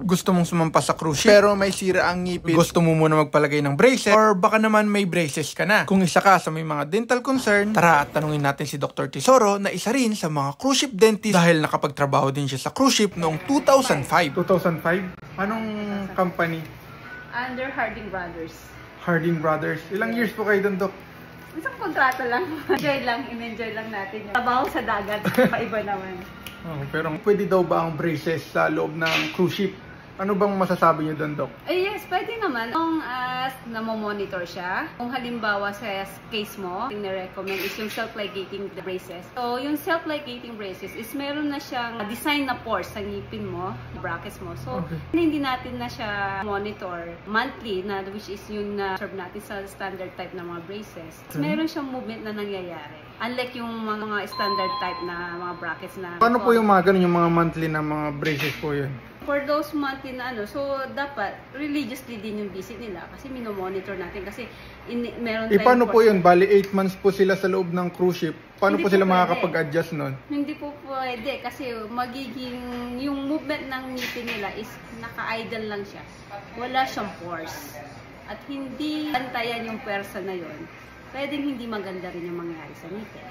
gusto mong sumampa sa cruise ship pero may sira ang ngipin, gusto mo muna magpalagay ng braces, or baka naman may braces ka na. Kung isa ka sa may mga dental concern, tara at tanungin natin si Dr. Tesoro na isa rin sa mga cruise ship dentist dahil nakapagtrabaho din siya sa cruise ship noong 2005. 2005? Anong company? Under Harding Brothers. Harding Brothers. Ilang years po kayo doon, Dok? Isang kontrata lang. In-enjoy lang natin yung trabaho sa dagat. Paiba naman. Oh, pero pwede daw ba ang braces sa loob ng cruise ship? Ano bang masasabi niyo doon, Dok? Yes, pwede naman. Kung namomonitor siya, kung halimbawa sa case mo, yung na-recommend is yung self-ligating braces. So, yung self-ligating braces is meron na siyang design na pores sa ngipin mo, brackets mo. So, hindi natin na siya monitor monthly, na which is yung na-serve natin sa standard type na mga braces. Meron siyang movement na nangyayari. Unlike yung mga standard type na mga brackets na... Paano po yung mga ganun, yung mga monthly na mga braces po yun? For those monthly na so dapat religiously din yung visit nila kasi minomonitor natin kasi meron tayong... Paano po yun? Bali 8 months po sila sa loob ng cruise ship. Paano po sila makakapag-adjust nun? Hindi po pwede kasi magiging yung movement ng ngipin nila is naka-idle lang siya. Wala siyang force. At hindi bantayan yung pwersa na yun. Pwedeng hindi maganda rin yung mangyari sa ngipin.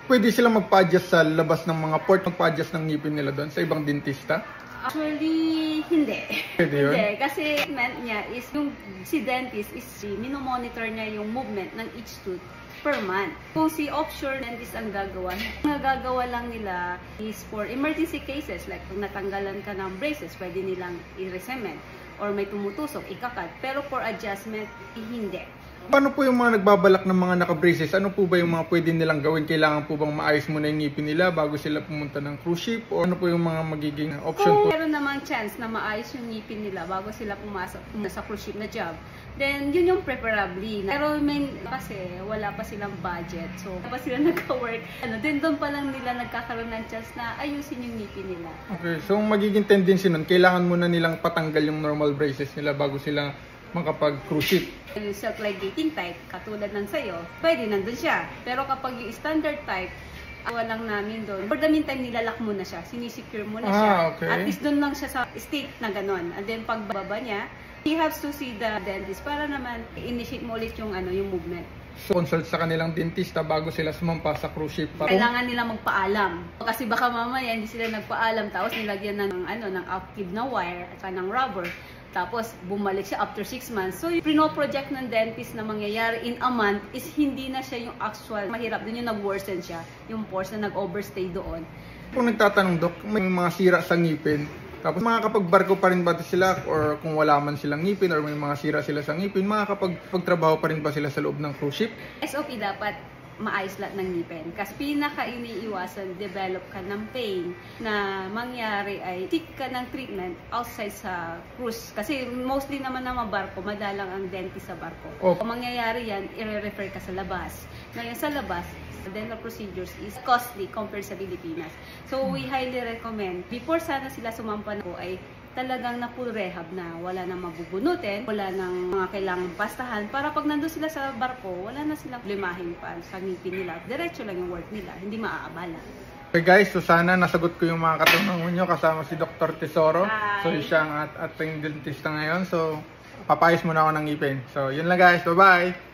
Pwede sila magpa-adjust sa labas ng mga port, magpa-adjust ng ngipin nila doon sa ibang dentista? Actually, hindi. Pwede yun? Hindi, kasi meant niya is yung si dentist is minomonitor niya yung movement ng each tooth per month. Kung si offshore dentist ang gagawa lang nila is for emergency cases like kung natanggalan ka ng braces, pwede nilang i-resement or may tumutusok, ikakat. Pero for adjustment, hindi. Paano po yung mga nagbabalak ng mga naka-braces? Ano po ba yung mga pwede nilang gawin? Kailangan po bang maayos muna yung ngipin nila bago sila pumunta ng cruise ship? O ano po yung mga magiging option po? Kung meron namang chance na maayos yung ngipin nila bago sila pumasok sa cruise ship na job, then yun yung preferably. Pero kasi wala pa silang budget. So, pa sila nagka-work. Then doon pa lang nila nagkakaroon ng chance na ayusin yung ngipin nila. Okay, so magiging tendency nun, kailangan muna nilang patanggal yung normal braces nila bago sila makapag-cruise ship. Yung self-ligating type, katulad ng sayo, pwede nandun siya. Pero kapag yung standard type, walang namin doon. For the meantime, nilalak muna siya. Sinisecure muna siya. Okay. At least doon lang siya sa state na ganon. And then pagbaba niya, he has to see the dentist para naman initiate mo ulit yung, yung movement. So, consult sa kanilang dentista bago sila sumampa sa cruise ship. Kailangan nila magpaalam. Kasi baka mamaya hindi sila nagpaalam tapos nilagyan ng active na wire at ng rubber. Tapos, bumalik siya after 6 months. So, yung pino-project ng dentist na mangyayari in a month is hindi na siya yung actual. Mahirap din yung nag-worsen siya. Yung pores na nag-overstay doon. Kung nagtatanong, Dok, may mga sira sa ngipin. Tapos, makakapagbarko pa rin ba sila? Or kung wala man silang ngipin or may mga sira sila sa ngipin, makakapagtrabaho pa rin ba sila sa loob ng cruise ship? SOP dapat maayos lahat ng ngipin. Kasi pinaka-iniiwasan, develop ka ng pain na mangyari ay seek ka ng treatment outside sa cruise. Kasi mostly naman na barko, madalang ang dentist sa barko. Kung mangyayari yan, i-refer ka sa labas. Ngayon sa labas, dental procedures is costly compared sa Pilipinas. So we highly recommend, before sana sila sumampa ko ay talagang na full rehab na, wala nang mabubunutin, wala nang mga kailangang pastahan, para pag nandun sila sa barko, wala na silang problemahin pa sa ngipin nila. Diretso lang yung work nila, hindi maaabala. Okay guys, so sana nasagot ko yung mga katanungan nyo kasama si Dr. Tesoro. Hi. So siya ang ating dentista ngayon. So papayos muna ako ng ngipin. So yun lang guys, bye-bye!